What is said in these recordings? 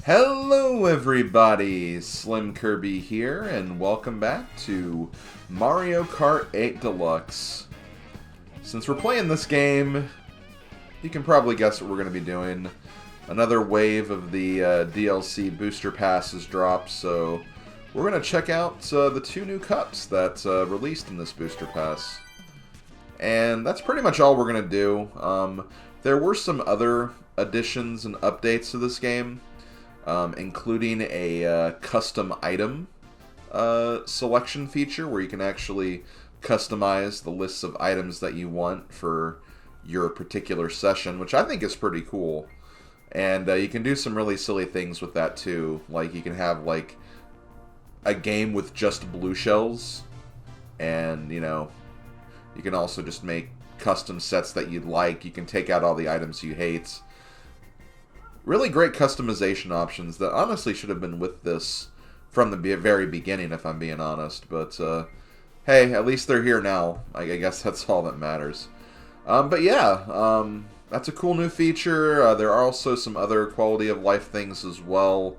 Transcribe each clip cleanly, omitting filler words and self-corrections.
Hello everybody, SlimKirby here, and welcome back to Mario Kart 8 Deluxe. Since we're playing this game, you can probably guess what we're going to be doing. Another wave of the DLC booster passes dropped, so we're going to check out the two new cups that released in this booster pass. And that's pretty much all we're going to do. There were some other additions and updates to this game. Including a custom item selection feature where you can actually customize the lists of items that you want for your particular session, which I think is pretty cool. And you can do some really silly things with that too. Like you can have like a game with just blue shells, and you can also just make custom sets that you'd like. You can take out all the items you hate. Really great customization options that honestly should have been with this from the very beginning, if I'm being honest. But, hey, at least they're here now. I guess that's all that matters. But yeah, that's a cool new feature. There are also some other quality of life things as well.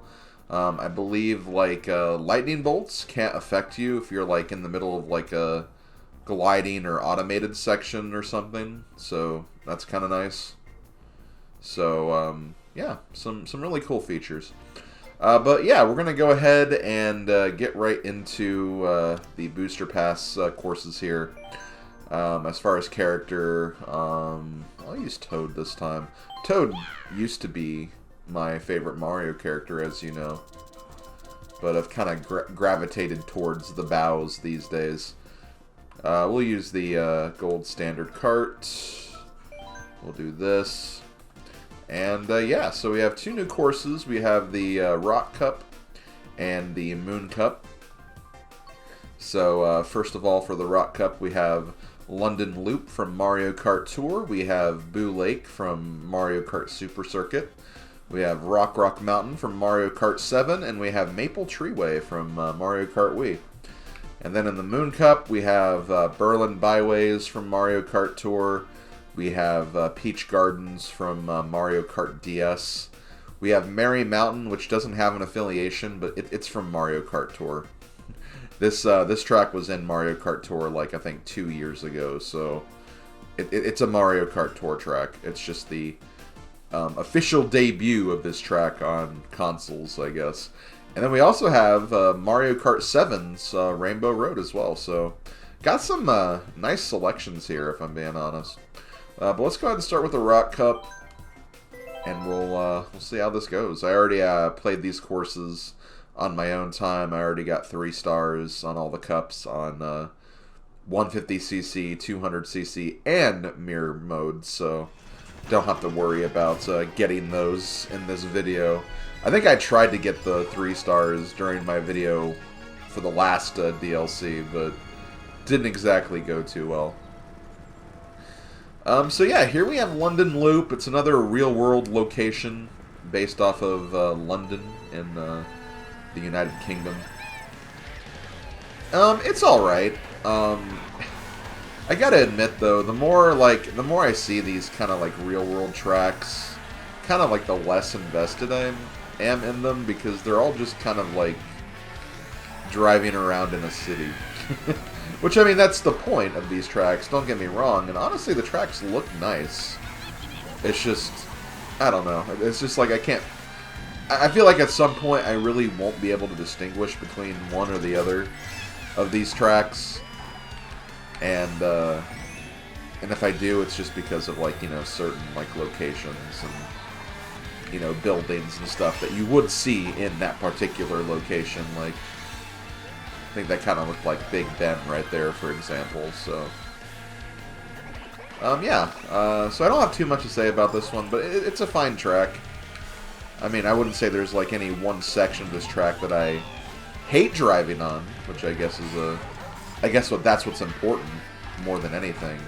I believe, like, lightning bolts can't affect you if you're, like, in the middle of, like, a gliding or automated section or something. So, that's kind of nice. So, yeah, some really cool features. But yeah, we're going to go ahead and get right into the Booster Pass courses here. As far as character, I'll use Toad this time. Toad used to be my favorite Mario character, as you know. But I've kind of gravitated towards the Bows these days. We'll use the gold standard Kart. We'll do this. And yeah, so we have two new courses. We have the Rock Cup and the Moon Cup. So first of all, for the Rock Cup, we have London Loop from Mario Kart Tour. We have Boo Lake from Mario Kart Super Circuit. We have Rock Mountain from Mario Kart 7. And we have Maple Treeway from Mario Kart Wii. And then in the Moon Cup, we have Berlin Byways from Mario Kart Tour. We have Peach Gardens from Mario Kart DS. We have Merry Mountain, which doesn't have an affiliation, but it's from Mario Kart Tour. This track was in Mario Kart Tour, like, I think 2 years ago, so it's a Mario Kart Tour track. It's just the official debut of this track on consoles, I guess. And then we also have Mario Kart 7's Rainbow Road as well, so got some nice selections here, if I'm being honest. But let's go ahead and start with the Rock Cup, and we'll see how this goes. I already played these courses on my own time. I already got 3 stars on all the cups on 150cc, 200cc, and mirror mode, so don't have to worry about getting those in this video. I think I tried to get the 3 stars during my video for the last DLC, but didn't exactly go too well. So yeah, here we have London Loop. It's another real-world location based off of London in the United Kingdom. It's alright. I gotta admit though, the more I see these kind of like real-world tracks, kind of like the less invested I am in them, because they're all just kind of like driving around in a city. Which, I mean, that's the point of these tracks, don't get me wrong, and honestly, the tracks look nice. It's just, I don't know, it's just like I feel like at some point I really won't be able to distinguish between one or the other of these tracks, and if I do, it's just because of, like, certain, like, locations and, buildings and stuff that you would see in that particular location, like, I think that kind of looked like Big Ben right there, for example, so yeah, so I don't have too much to say about this one, but it's a fine track. I mean, I wouldn't say there's like any one section of this track that I hate driving on, which I guess is that's what's important more than anything.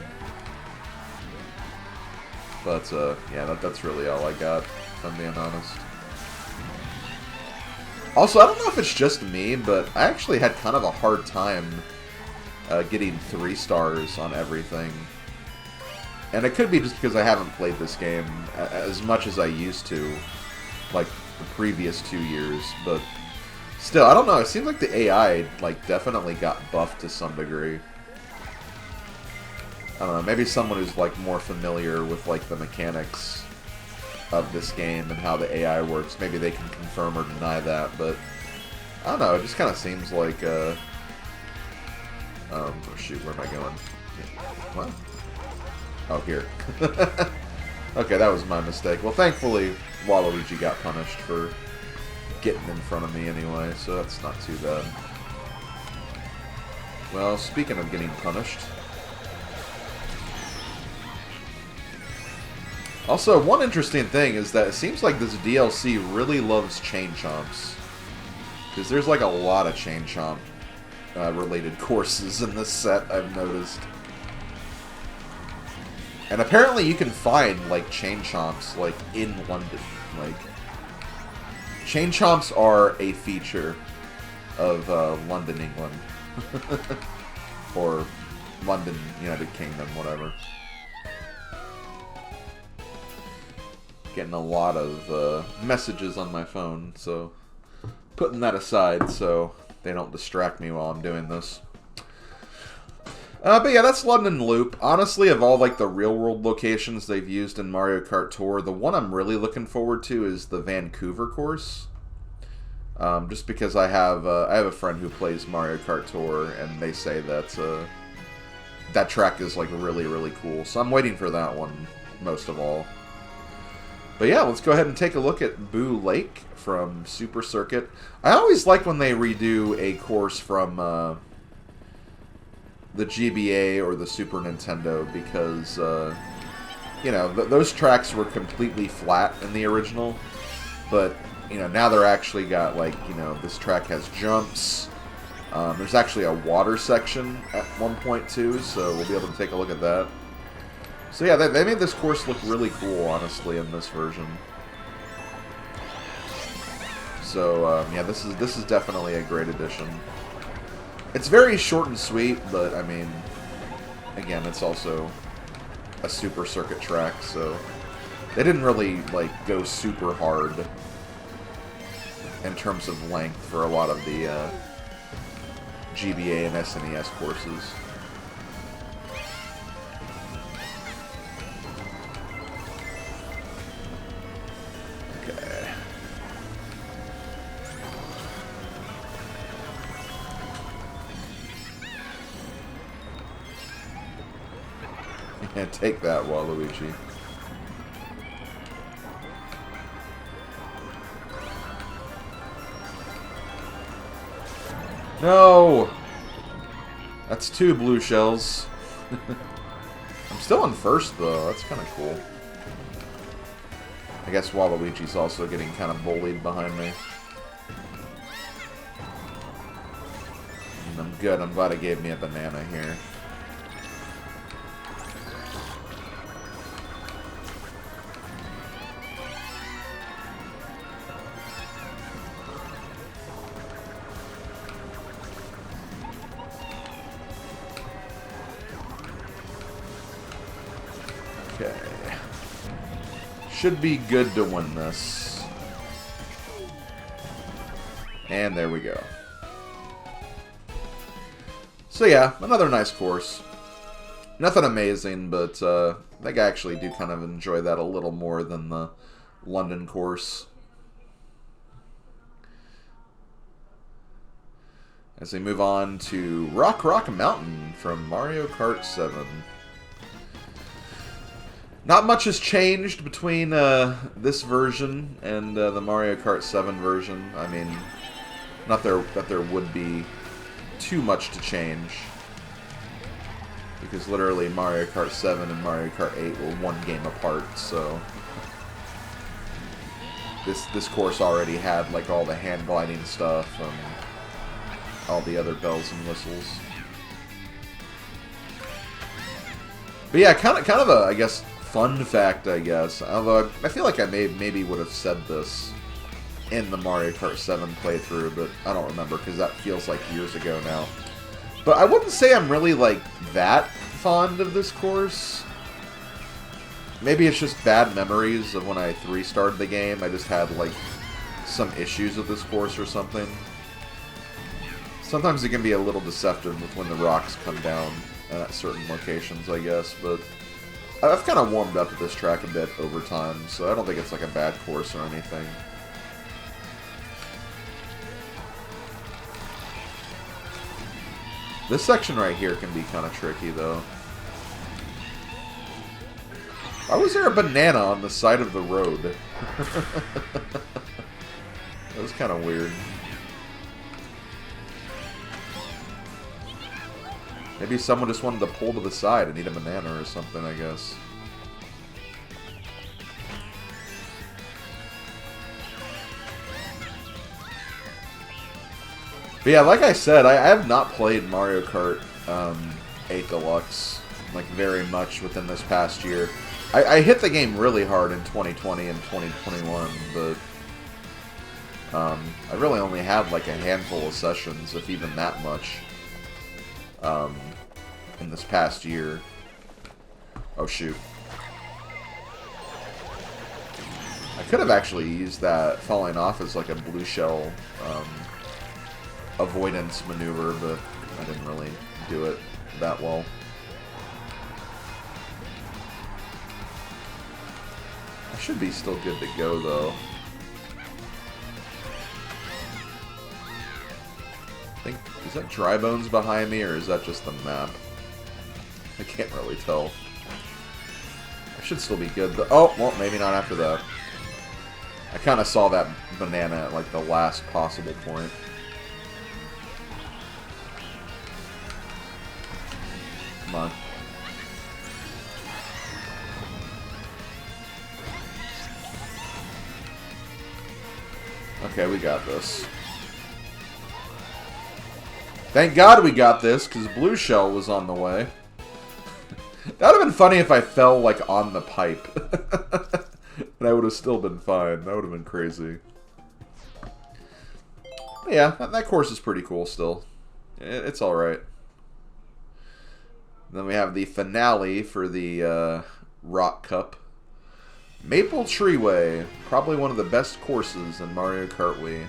But yeah, that's really all I got, if I'm being honest. Also, I don't know if it's just me, but I actually had kind of a hard time getting 3 stars on everything. And it could be just because I haven't played this game as much as I used to. Like, the previous 2 years, but still, I don't know. It seems like the AI like definitely got buffed to some degree. I don't know. Maybe someone who's like more familiar with like the mechanics of this game and how the AI works, maybe they can confirm or deny that. But I don't know. It just kind of seems like oh shoot, where am I going? What? Oh, here. Okay, that was my mistake. Well, thankfully, Waluigi got punished for getting in front of me anyway, so that's not too bad. Well, speaking of getting punished... Also, one interesting thing is that it seems like this DLC really loves Chain Chomps. Because there's like a lot of Chain Chomp related courses in this set, I've noticed. And apparently you can find, like, Chain Chomps, like, in London. Like, Chain Chomps are a feature of London, England. Or London, United Kingdom, whatever. Getting a lot of messages on my phone, so putting that aside so they don't distract me while I'm doing this. But yeah, that's London Loop. Honestly, of all like the real-world locations they've used in Mario Kart Tour, the one I'm really looking forward to is the Vancouver course. Just because I have a friend who plays Mario Kart Tour, and they say that that track is like really, really cool. So I'm waiting for that one most of all. But yeah, let's go ahead and take a look at Boo Lake from Super Circuit. I always like when they redo a course from the GBA or the Super Nintendo because, you know, those tracks were completely flat in the original. But, you know, now they're actually got, like, you know, this track has jumps. There's actually a water section at one point, too, so we'll be able to take a look at that. So yeah, they made this course look really cool, honestly, in this version. So yeah, this is definitely a great addition. It's very short and sweet, but I mean, again, it's also a Super Circuit track, so they didn't really like go super hard in terms of length for a lot of the GBA and SNES courses. And take that, Waluigi. No! That's 2 blue shells. I'm still in first, though. That's kind of cool. I guess Waluigi's also getting kind of bullied behind me. And I'm good. I'm glad it gave me a banana here. Okay. Should be good to win this. And there we go. So yeah, another nice course. Nothing amazing, but I think I actually do kind of enjoy that a little more than the London course. As we move on to Rock Mountain from Mario Kart 7. Not much has changed between this version and the Mario Kart 7 version. I mean, not that there would be too much to change. Because literally Mario Kart 7 and Mario Kart 8 were one game apart, so... This course already had like all the hand gliding stuff and all the other bells and whistles. But yeah, kind of a, I guess, fun fact, I guess. Although I feel like I maybe would have said this in the Mario Kart 7 playthrough, but I don't remember because that feels like years ago now. But I wouldn't say I'm really like that fond of this course. Maybe it's just bad memories of when I 3-starred the game. I just had like some issues with this course or something. Sometimes it can be a little deceptive with when the rocks come down at certain locations, I guess, but I've kind of warmed up to this track a bit over time, so I don't think it's like a bad course or anything. This section right here can be kind of tricky, though. Why was there a banana on the side of the road? That was kind of weird. Maybe someone just wanted to pull to the side and eat a banana or something, I guess. But yeah, like I said, I have not played Mario Kart 8 Deluxe like very much within this past year. I hit the game really hard in 2020 and 2021, but I really only had like a handful of sessions, if even that much, in this past year. Oh shoot. I could have actually used that falling off as like a blue shell avoidance maneuver, but I didn't really do it that well. I should be still good to go, though. I think, is that Dry Bones behind me, or is that just the map? I can't really tell. I should still be good, though. Oh, well, maybe not after that. I kind of saw that banana at, like, the last possible point. Come on. Okay, we got this. Thank God we got this, because Blue Shell was on the way. That would have been funny if I fell, like, on the pipe. And I would have still been fine. That would have been crazy. But yeah, that course is pretty cool still. It's alright. Then we have the finale for the Rock Cup. Maple Treeway, probably one of the best courses in Mario Kart Wii.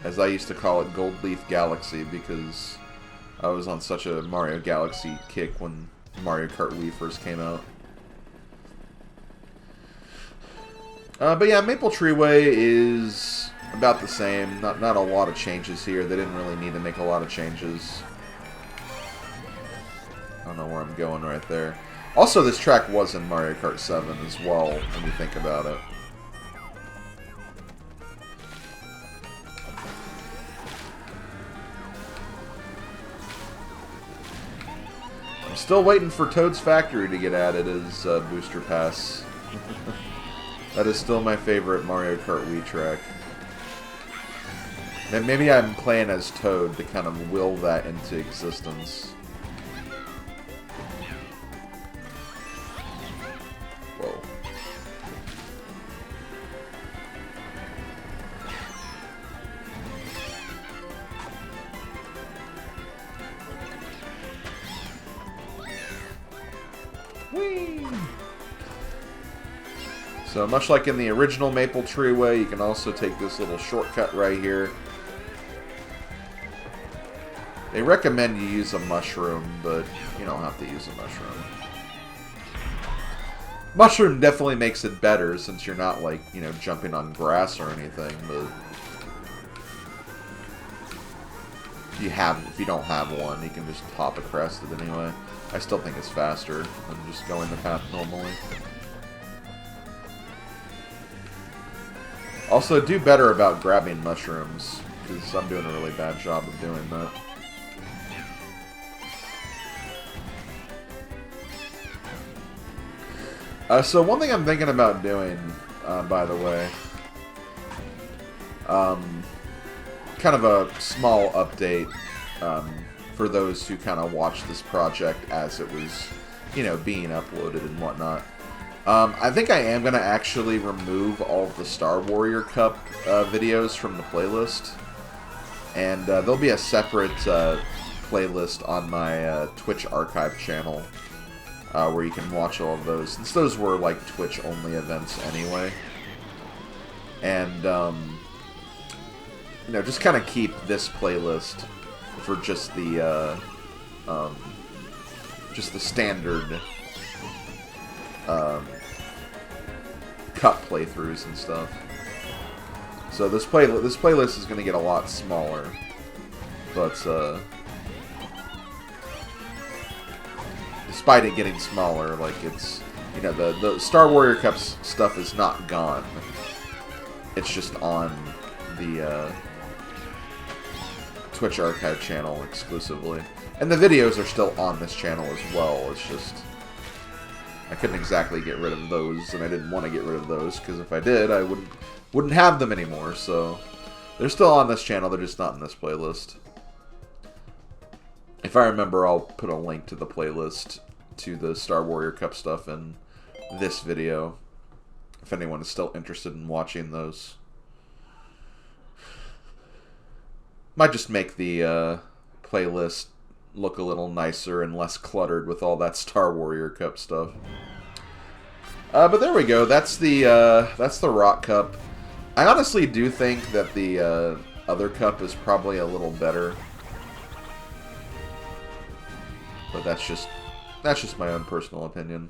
As I used to call it, Gold Leaf Galaxy, because I was on such a Mario Galaxy kick when Mario Kart Wii first came out. But yeah, Maple Treeway is about the same. Not a lot of changes here. They didn't really need to make a lot of changes. I don't know where I'm going right there. Also, this track was in Mario Kart 7 as well, when you think about it. I'm still waiting for Toad's Factory to get added as Booster Pass. That is still my favorite Mario Kart Wii track. Maybe I'm playing as Toad to kind of will that into existence. Whoa. Whee! So much like in the original Maple Treeway, you can also take this little shortcut right here. They recommend you use a mushroom, but you don't have to use a mushroom. Mushroom definitely makes it better since you're not, like, you know, jumping on grass or anything, but if you don't have one, you can just hop across it anyway. I still think it's faster than just going the path normally. Also, do better about grabbing mushrooms, because I'm doing a really bad job of doing that. So one thing I'm thinking about doing, by the way, kind of a small update for those who kind of watched this project as it was, you know, being uploaded and whatnot. I think I am going to actually remove all of the Star Warrior Cup videos from the playlist. And there'll be a separate playlist on my Twitch archive channel where you can watch all of those. Since those were like Twitch-only events anyway. and you know, just kind of keep this playlist for just the standard Cup playthroughs and stuff. So this playlist is going to get a lot smaller, but despite it getting smaller, like, it's, you know, the Star Warrior Cup stuff is not gone. It's just on the Twitch archive channel exclusively, and the videos are still on this channel as well. It's just I couldn't exactly get rid of those, and I didn't want to get rid of those, because if I did, I wouldn't have them anymore. So they're still on this channel, they're just not in this playlist. If I remember, I'll put a link to the playlist to the Star Warrior Cup stuff in this video, if anyone is still interested in watching those. Might just make the playlist look a little nicer and less cluttered with all that Star Warrior Cup stuff. But there we go. That's the Rock Cup. I honestly do think that the other cup is probably a little better, but that's just my own personal opinion.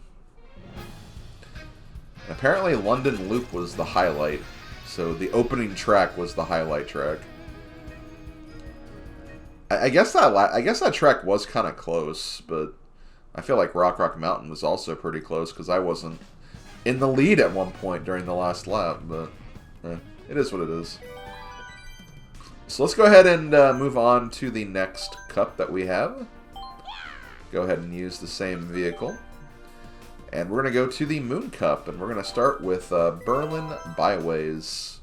Apparently, London Loop was the highlight, so the opening track was the highlight track. I guess that track was kind of close, but I feel like Rock Mountain was also pretty close, because I wasn't in the lead at one point during the last lap, but it is what it is. So let's go ahead and move on to the next cup that we have. Go ahead and use the same vehicle. And we're going to go to the Moon Cup, and we're going to start with Berlin Byways.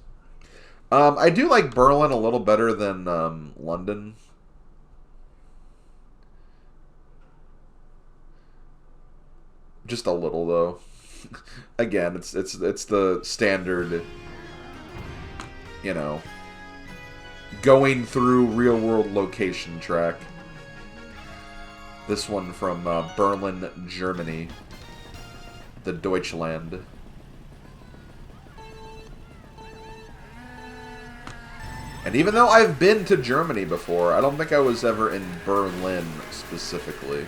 I do like Berlin a little better than London. Just a little, though. Again, it's the standard, you know, going through real-world location track. This one from Berlin, Germany. The Deutschland. And even though I've been to Germany before, I don't think I was ever in Berlin specifically.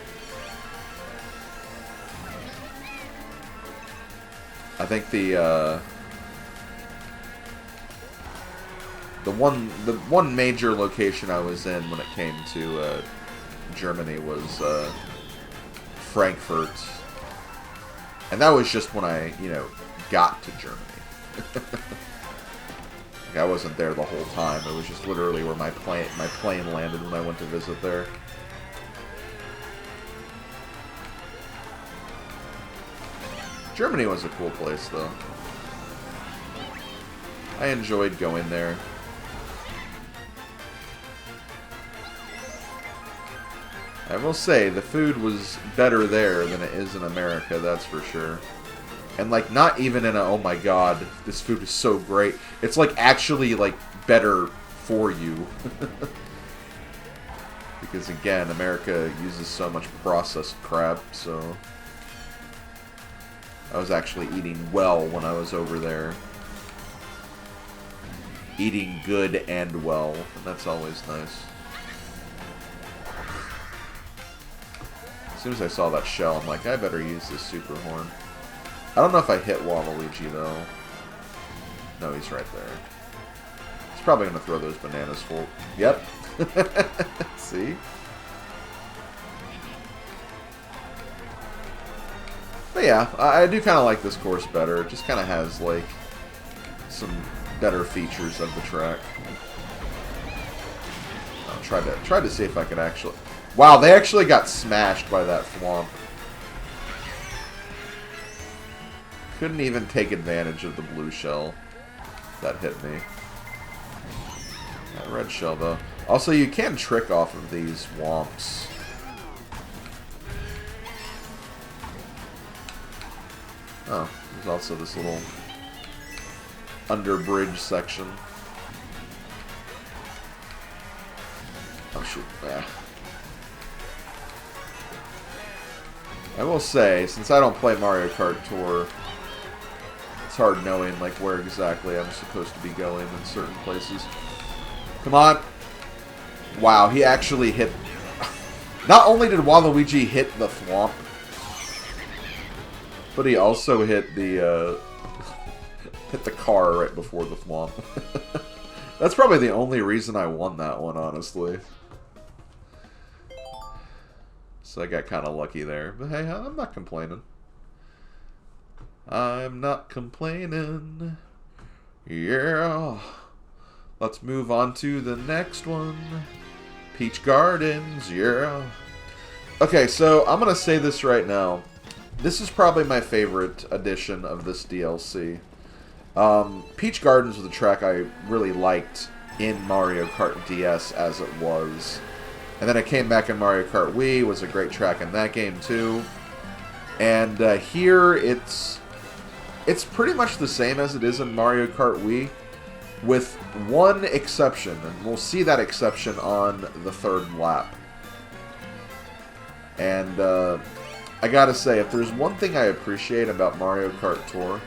I think the one major location I was in when it came to Germany was Frankfurt, and that was just when I, you know, got to Germany. Like, I wasn't there the whole time. It was just literally where my plane landed when I went to visit there. Germany was a cool place, though. I enjoyed going there. I will say, the food was better there than it is in America, that's for sure. And, like, not even in a, oh my god, this food is so great. It's, like, actually, like, better for you. Because, again, America uses so much processed crap, so I was actually eating well when I was over there. Eating good and well, and that's always nice. As soon as I saw that shell, I'm like, I better use this super horn. I don't know if I hit Waluigi, though. No, he's right there. He's probably going to throw those bananas full. Yep. See? But yeah, I do kind of like this course better. It just kind of has, like, some better features of the track. I'll try to see if I can actually... Wow, they actually got smashed by that thwomp. Couldn't even take advantage of the blue shell that hit me. That red shell, though. Also, you can trick off of these womps. Oh, there's also this little under-bridge section. Oh, shoot. Ah. I will say, since I don't play Mario Kart Tour It's hard knowing, like, where exactly I'm supposed to be going in certain places. Come on. Wow, he actually hit... Not only did Waluigi hit the thwomp, but he also hit the, hit the car right before the thwomp. That's probably the only reason I won that one, honestly. So I got kind of lucky there. But hey, I'm not complaining. I'm not complaining. Yeah. Let's move on to the next one. Peach Gardens, yeah. Okay, so I'm going to say this right now. This is probably my favorite edition of this DLC. Peach Gardens was a track I really liked in Mario Kart DS as it was. And then it came back in Mario Kart Wii, was a great track in that game too. And here it's pretty much the same as it is in Mario Kart Wii, with one exception, and we'll see that exception on the third lap. And I gotta say, if there's one thing I appreciate about Mario Kart Tour,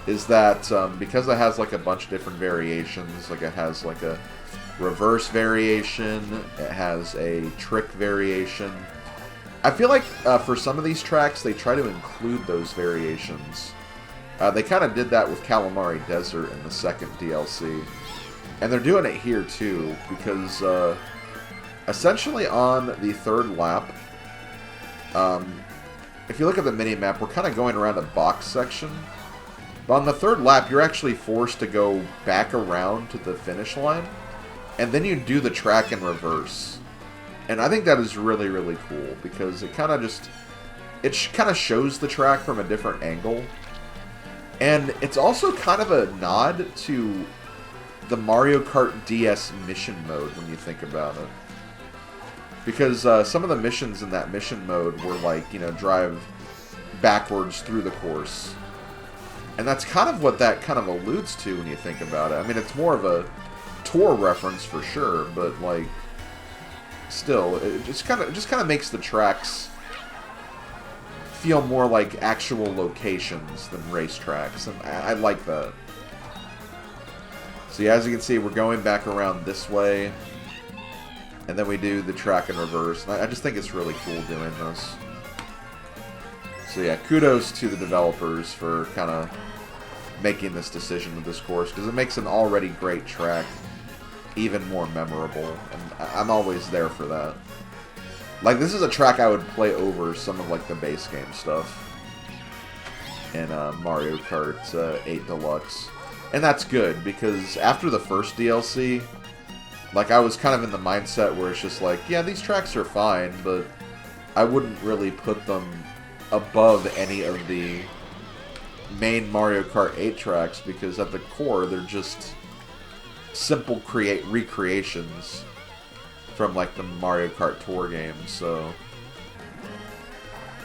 is that because it has like a bunch of different variations, like it has like a reverse variation, it has a trick variation. I feel like for some of these tracks, they try to include those variations. They kind of did that with Calamari Desert in the second DLC. And they're doing it here too, because essentially on the third lap, if you look at the mini-map, we're kind of going around a box section. But on the third lap, you're actually forced to go back around to the finish line, and then you do the track in reverse. And I think that is really, really cool, because it kind of just... It kind of shows the track from a different angle. And it's also kind of a nod to the Mario Kart DS mission mode, when you think about it. Because some of the missions in that mission mode were like, you know, drive backwards through the course. And that's kind of what that kind of alludes to when you think about it. I mean, it's more of a tour reference for sure, but like, still, it just kind of makes the tracks feel more like actual locations than racetracks, and I like that. So yeah, as you can see, we're going back around this way, and then we do the track in reverse. And I just think it's really cool doing this. So yeah, kudos to the developers for kind of making this decision with this course, because it makes an already great track even more memorable, and I'm always there for that. Like, this is a track I would play over some of, like, the base game stuff in Mario Kart 8 Deluxe. And that's good, because after the first DLC, like, I was kind of in the mindset where it's just like, yeah, these tracks are fine, but I wouldn't really put them above any of the main Mario Kart 8 tracks, because at the core, they're just simple recreations from like the Mario Kart Tour games. So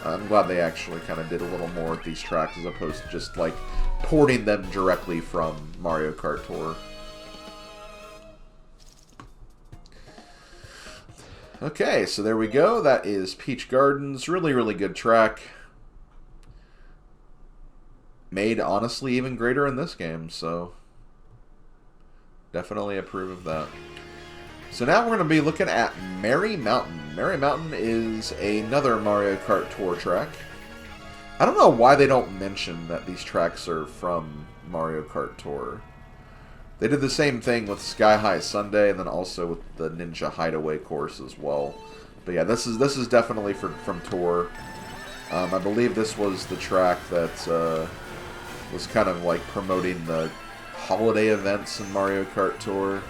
I'm glad they actually kind of did a little more with these tracks as opposed to just like porting them directly from Mario Kart Tour. Okay, so there we go. That is Peach Gardens. Really, really good track. Made, honestly, even greater in this game, so definitely approve of that. So now we're going to be looking at Merry Mountain. Merry Mountain is another Mario Kart Tour track. I don't know why they don't mention that these tracks are from Mario Kart Tour. They did the same thing with Sky High Sunday, and then also with the Ninja Hideaway course as well. But yeah, this is definitely from Tour. I believe this was the track that was kind of like promoting the holiday events in Mario Kart Tour.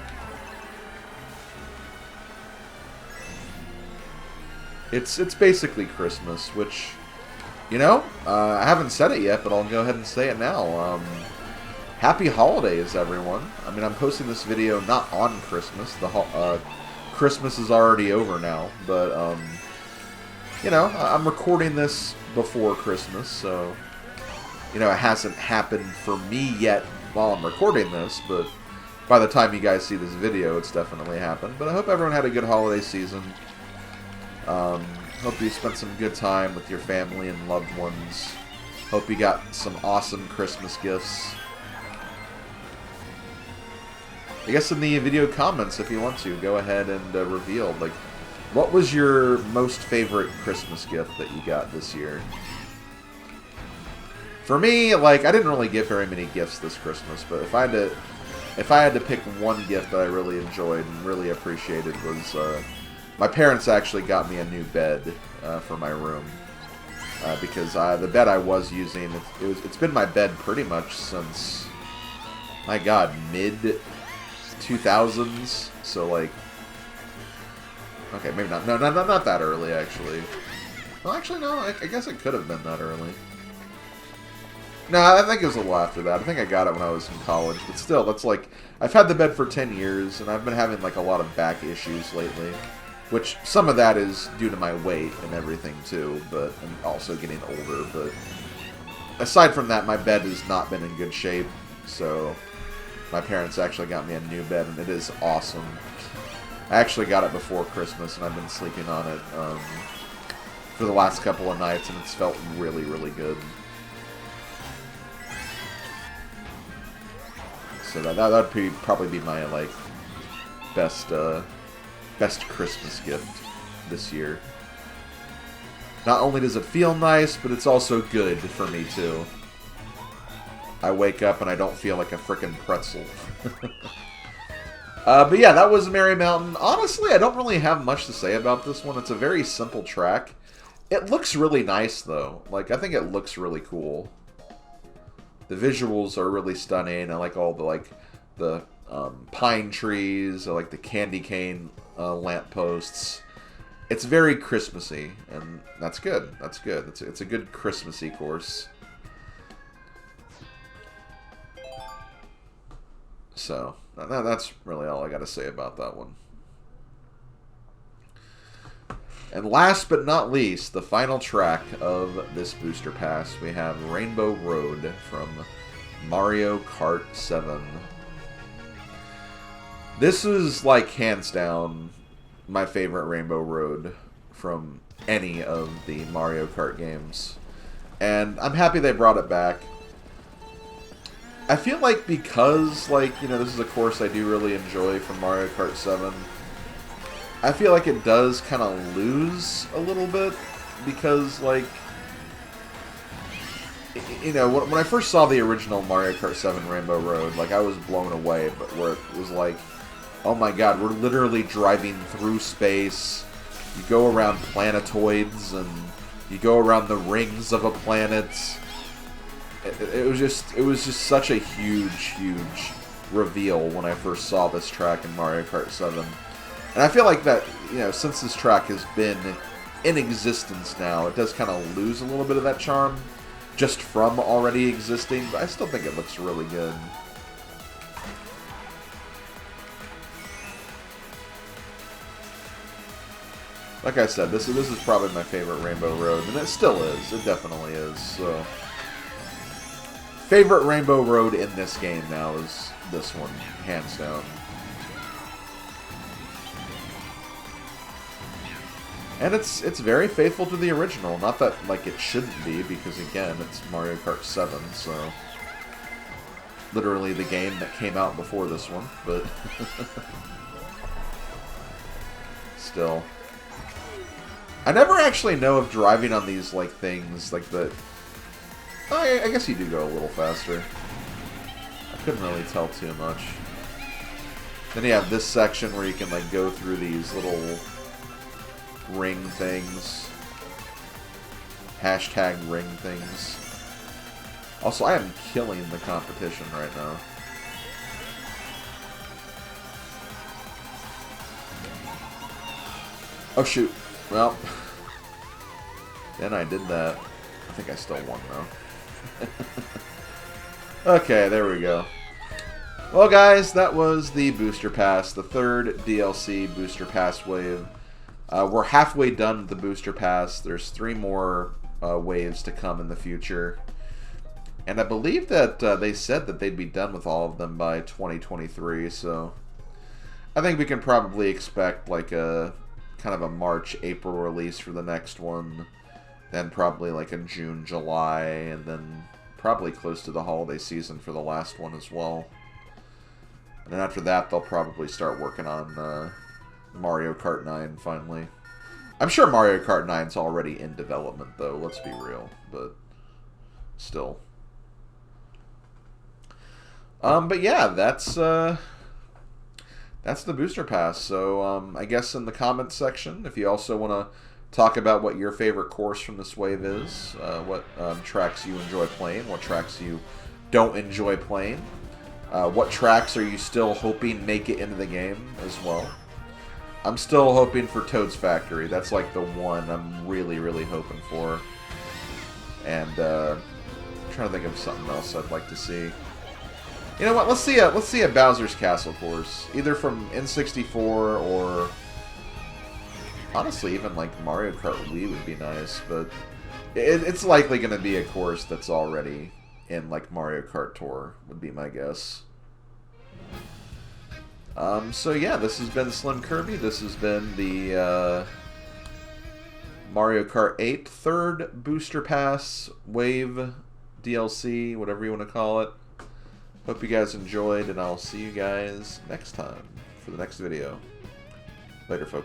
It's basically Christmas, which, you know, I haven't said it yet, but I'll go ahead and say it now. Happy holidays, everyone. I mean, I'm posting this video not on Christmas. Christmas is already over now, but, you know, I'm recording this before Christmas, so, you know, it hasn't happened for me yet while I'm recording this, but by the time you guys see this video, it's definitely happened. But I hope everyone had a good holiday season. Hope you spent some good time with your family and loved ones. Hope you got some awesome Christmas gifts. I guess in the video comments, if you want to, go ahead and reveal, like, what was your most favorite Christmas gift that you got this year? For me, like, I didn't really get very many gifts this Christmas, but if I had to pick one gift that I really enjoyed and really appreciated was, my parents actually got me a new bed for my room. Because the bed I was using, it's been my bed pretty much since, my god, mid-2000s. So, like, okay, maybe not, no, not that early, actually. Well, actually, no, I guess it could have been that early. No, I think it was a little after that. I think I got it when I was in college. But still, that's like, I've had the bed for 10 years, and I've been having, like, a lot of back issues lately. Which, some of that is due to my weight and everything, too. But I'm also getting older. But aside from that, my bed has not been in good shape. So, my parents actually got me a new bed, and it is awesome. I actually got it before Christmas, and I've been sleeping on it for the last couple of nights, and it's felt really, really good. So that'd probably be my, like, best Christmas gift this year. Not only does it feel nice, but it's also good for me, too. I wake up and I don't feel like a frickin' pretzel. But yeah, that was Merry Mountain. Honestly, I don't really have much to say about this one. It's a very simple track. It looks really nice, though. Like, I think it looks really cool. The visuals are really stunning. I like all the pine trees. I like the candy cane lampposts. It's very Christmassy, and that's good. That's good. It's a good Christmassy course. So, that's really all I got to say about that one. And last but not least, the final track of this booster pass, we have Rainbow Road from Mario Kart 7. This is, like, hands down my favorite Rainbow Road from any of the Mario Kart games. And I'm happy they brought it back. I feel like because, like, you know, this is a course I do really enjoy from Mario Kart 7, I feel like it does kind of lose a little bit because, like, you know, when I first saw the original Mario Kart 7 Rainbow Road, like, I was blown away, but where it was like, oh my god, we're literally driving through space, you go around planetoids, and you go around the rings of a planet. It was just such a huge reveal when I first saw this track in Mario Kart 7. And I feel like that, you know, since this track has been in existence now, it does kind of lose a little bit of that charm just from already existing, but I still think it looks really good. Like I said, this is probably my favorite Rainbow Road, and it still is. It definitely is. So, favorite Rainbow Road in this game now is this one, hands down. And it's very faithful to the original. Not that, like, it shouldn't be, because, again, it's Mario Kart 7, so literally the game that came out before this one, but still. I never actually know if driving on these, like, things, like the... I guess you do go a little faster. I couldn't really tell too much. Then you have this section where you can, like, go through these little ring things. Hashtag ring things. Also, I am killing the competition right now. Oh, shoot. Well, then I did that. I think I still won, though. Okay, there we go. Well, guys, that was the Booster Pass, the third DLC Booster Pass wave. We're halfway done with the Booster Pass. There's 3 more waves to come in the future. And I believe that they said that they'd be done with all of them by 2023, so I think we can probably expect like a kind of a March, April release for the next one. then probably like a June, July, and then probably close to the holiday season for the last one as well. And then after that, they'll probably start working on Mario Kart 9 finally. I'm sure Mario Kart 9's already in development, though, let's be real, but still. But yeah, that's the booster pass. So I guess in the comments section, if you also want to talk about what your favorite course from this wave is, what tracks you enjoy playing, what tracks you don't enjoy playing, what tracks are you still hoping make it into the game as well. I'm still hoping for Toad's Factory. That's like the one I'm really, really hoping for. And I'm trying to think of something else I'd like to see. You know what? Let's see a Bowser's Castle course, either from N64 or honestly even like Mario Kart Wii would be nice. But it's likely going to be a course that's already in like Mario Kart Tour would be my guess. So yeah, this has been SlimKirby. This has been the Mario Kart 8 third Booster Pass Wave DLC, whatever you want to call it. Hope you guys enjoyed, and I'll see you guys next time for the next video. Later, folks.